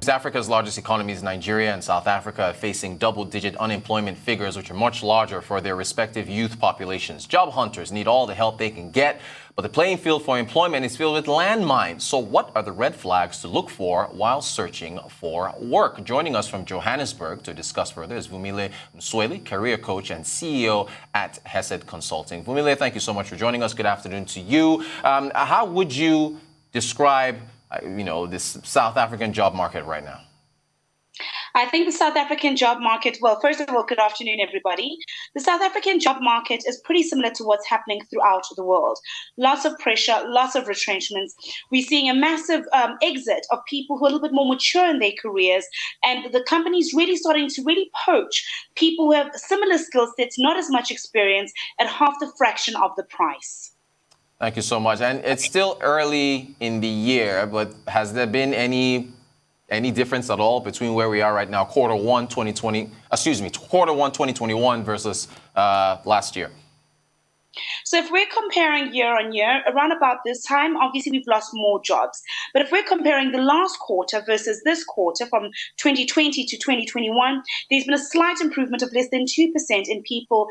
Africa's largest economies, Nigeria and South Africa, are facing double-digit unemployment figures, which are much larger for their respective youth populations. Job hunters need all the help they can get, but the playing field for employment is filled with landmines. So what are the red flags to look for while searching for work? Joining us from Johannesburg to discuss further is Vumile Msweli, career coach and CEO at Hesed Consulting. Vumile, thank you so much for joining us. Good afternoon to you. How would you describe this South African job market right now? I think the South African job market, well, first of all, good afternoon, everybody. The South African job market is pretty similar to what's happening throughout the world. Lots of pressure, lots of retrenchments. We're seeing a massive exit of people who are a little bit more mature in their careers, and the companies really starting to really poach people who have similar skill sets, not as much experience, at half the fraction of the price. Thank you so much. And it's still early in the year, but has there been any difference at all between where we are right now, quarter one 2021 versus last year? So if we're comparing year on year, around about this time, obviously we've lost more jobs. But if we're comparing the last quarter versus this quarter from 2020 to 2021, there's been a slight improvement of less than 2% in people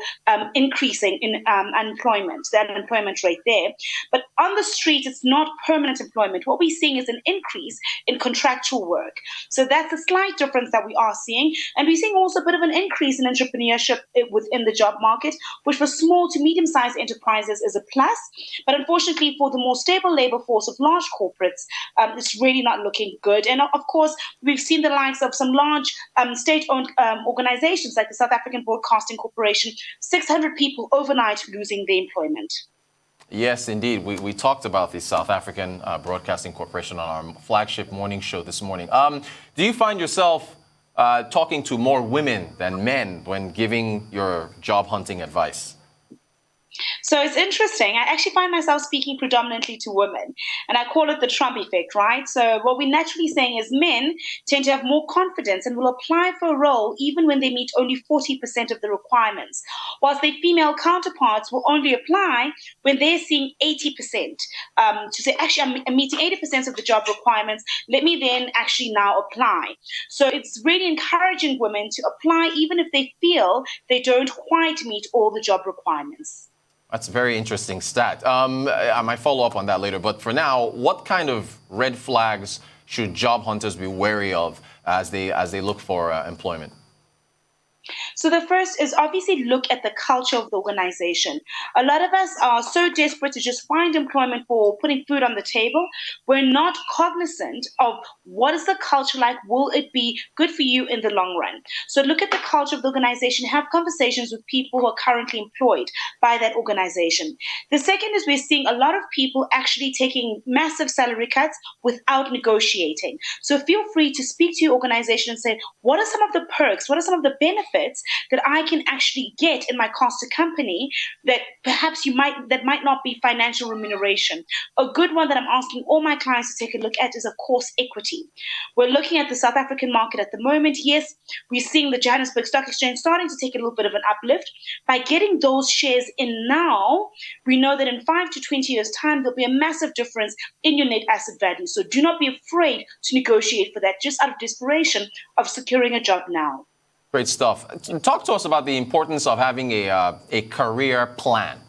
increasing in unemployment, the unemployment rate there. But on the street, it's not permanent employment. What we're seeing is an increase in contractual work. So that's a slight difference that we are seeing. And we're seeing also a bit of an increase in entrepreneurship within the job market, which for small to medium-sized enterprises is a plus, but unfortunately for the more stable labor force of large corporates, it's really not looking good. And of course, we've seen the likes of some large state-owned organizations like the South African Broadcasting Corporation, 600 people overnight losing their employment. Yes, indeed. We talked about the South African Broadcasting Corporation on our flagship morning show this morning. Do you find yourself talking to more women than men when giving your job hunting advice? So it's interesting. I actually find myself speaking predominantly to women, and I call it the Trump effect, right? So what we're naturally saying is men tend to have more confidence and will apply for a role even when they meet only 40% of the requirements, whilst their female counterparts will only apply when they're seeing 80%. To say, actually, I'm meeting 80% of the job requirements, let me then actually now apply. So it's really encouraging women to apply even if they feel they don't quite meet all the job requirements. That's a very interesting stat. I might follow up on that later. But for now, what kind of red flags should job hunters be wary of as they look for employment? So the first is obviously look at the culture of the organization. A lot of us are so desperate to just find employment for putting food on the table. We're not cognizant of what is the culture like. Will it be good for you in the long run? So look at the culture of the organization. Have conversations with people who are currently employed by that organization. The second is we're seeing a lot of people actually taking massive salary cuts without negotiating. So feel free to speak to your organization and say, what are some of the perks? What are some of the benefits that I can actually get in my cost to company that perhaps that might not be financial remuneration. A good one that I'm asking all my clients to take a look at is, of course, equity. We're looking at the South African market at the moment. Yes, we're seeing the Johannesburg Stock Exchange starting to take a little bit of an uplift. By getting those shares in now, we know that in 5 to 20 years' time, there'll be a massive difference in your net asset value. So do not be afraid to negotiate for that, just out of desperation of securing a job now. Great stuff. Talk to us about the importance of having a career plan.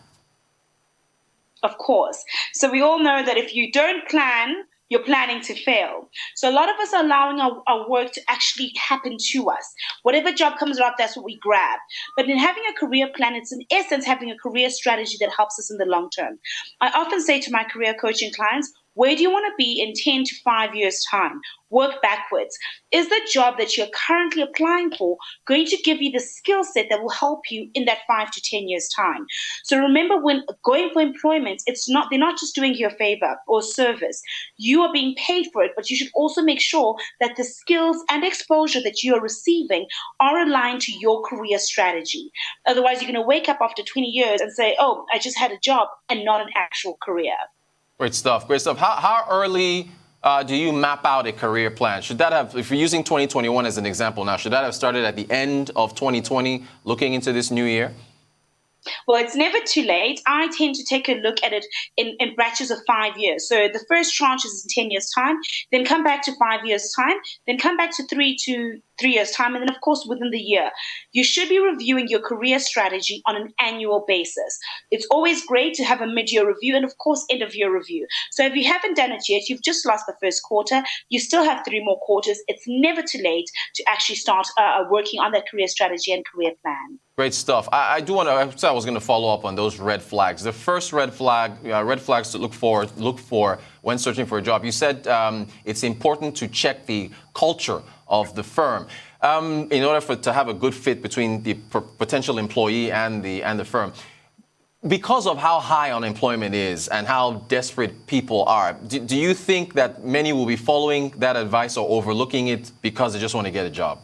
Of course. So we all know that if you don't plan, you're planning to fail. So a lot of us are allowing our work to actually happen to us. Whatever job comes up, that's what we grab. But in having a career plan, it's in essence having a career strategy that helps us in the long term. I often say to my career coaching clients, where do you want to be in 10 to 5 years' time? Work backwards. Is the job that you're currently applying for going to give you the skill set that will help you in that 5 to 10 years' time? So remember, when going for employment, they're not just doing you a favor or service. You are being paid for it, but you should also make sure that the skills and exposure that you are receiving are aligned to your career strategy. Otherwise, you're going to wake up after 20 years and say, oh, I just had a job and not an actual career. Great stuff. Great stuff. How early do you map out a career plan? Should that have, if you're using 2021 as an example now, should that have started at the end of 2020, looking into this new year? Well, it's never too late. I tend to take a look at it in batches of 5 years. So the first tranche is in 10 years' time, then come back to 5 years' time, then come back to 3 years' time, and then, of course, within the year. You should be reviewing your career strategy on an annual basis. It's always great to have a mid-year review and, of course, end-of-year review. So if you haven't done it yet, you've just lost the first quarter, you still have 3 more quarters. It's never too late to actually start working on that career strategy and career plan. Great stuff. I do want to. I said I was going to follow up on those red flags. The first red flags to look for when searching for a job. You said it's important to check the culture of the firm in order to have a good fit between the potential employee and the firm. Because of how high unemployment is and how desperate people are, do you think that many will be following that advice or overlooking it because they just want to get a job?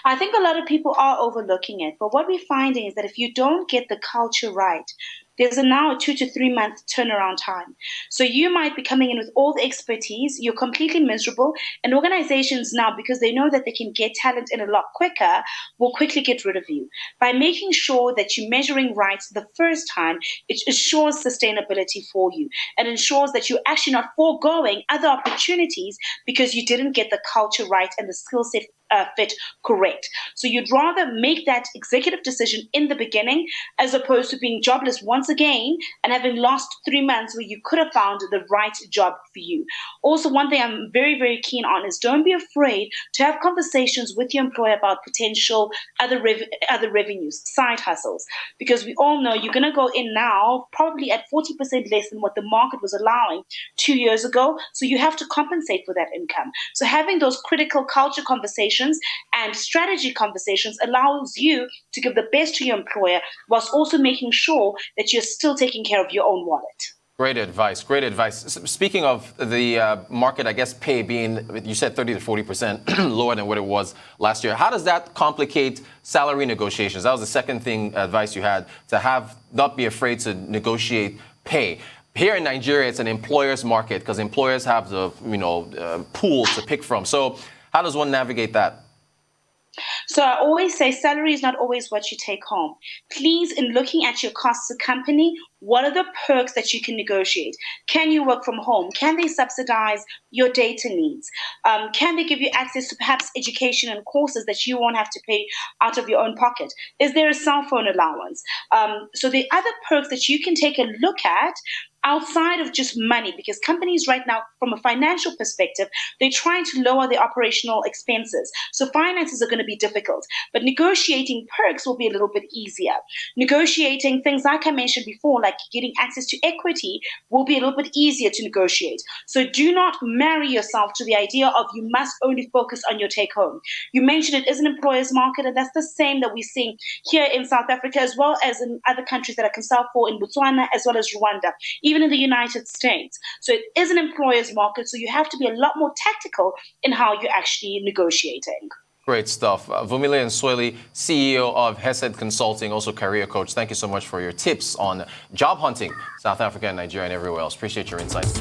I think a lot of people are overlooking it, but what we're finding is that if you don't get the culture right, there's now a 2 to 3 month turnaround time. So you might be coming in with all the expertise, you're completely miserable, and organizations now, because they know that they can get talent in a lot quicker, will quickly get rid of you. By making sure that you're measuring right the first time, it assures sustainability for you and ensures that you're actually not foregoing other opportunities because you didn't get the culture right and the skill set fit correct. So you'd rather make that executive decision in the beginning as opposed to being jobless once again and having lost 3 months where you could have found the right job for you. Also, one thing I'm very, very keen on is don't be afraid to have conversations with your employer about potential other revenues, side hustles, because we all know you're going to go in now probably at 40% less than what the market was allowing 2 years ago. So you have to compensate for that income. So having those critical culture conversations and strategy conversations allows you to give the best to your employer whilst also making sure that you're still taking care of your own wallet. Great advice. Great advice. Speaking of the market, I guess pay being, you said 30 to 40% lower than what it was last year. How does that complicate salary negotiations? That was the second thing advice you had, to not be afraid to negotiate pay. Here in Nigeria, it's an employer's market because employers have the pool to pick from. So how does one navigate that? So I always say salary is not always what you take home. Please, in looking at your costs of company, what are the perks that you can negotiate? Can you work from home? Can they subsidize your data needs? Can they give you access to perhaps education and courses that you won't have to pay out of your own pocket? Is there a cell phone allowance? So the other perks that you can take a look at outside of just money, because companies right now, from a financial perspective, they're trying to lower their operational expenses. So finances are going to be difficult, but negotiating perks will be a little bit easier. Negotiating things like I mentioned before, like getting access to equity, will be a little bit easier to negotiate. So do not marry yourself to the idea of you must only focus on your take home. You mentioned it is an employer's market, and that's the same that we're seeing here in South Africa, as well as in other countries that I can sell for, in Botswana, as well as Rwanda, even in the United States. So it is an employer's market, so you have to be a lot more tactical in how you're actually negotiating. Great stuff. Vumile Msweli, CEO of Hesed Consulting, also career coach. Thank you so much for your tips on job hunting, South Africa and Nigeria and everywhere else. Appreciate your insights.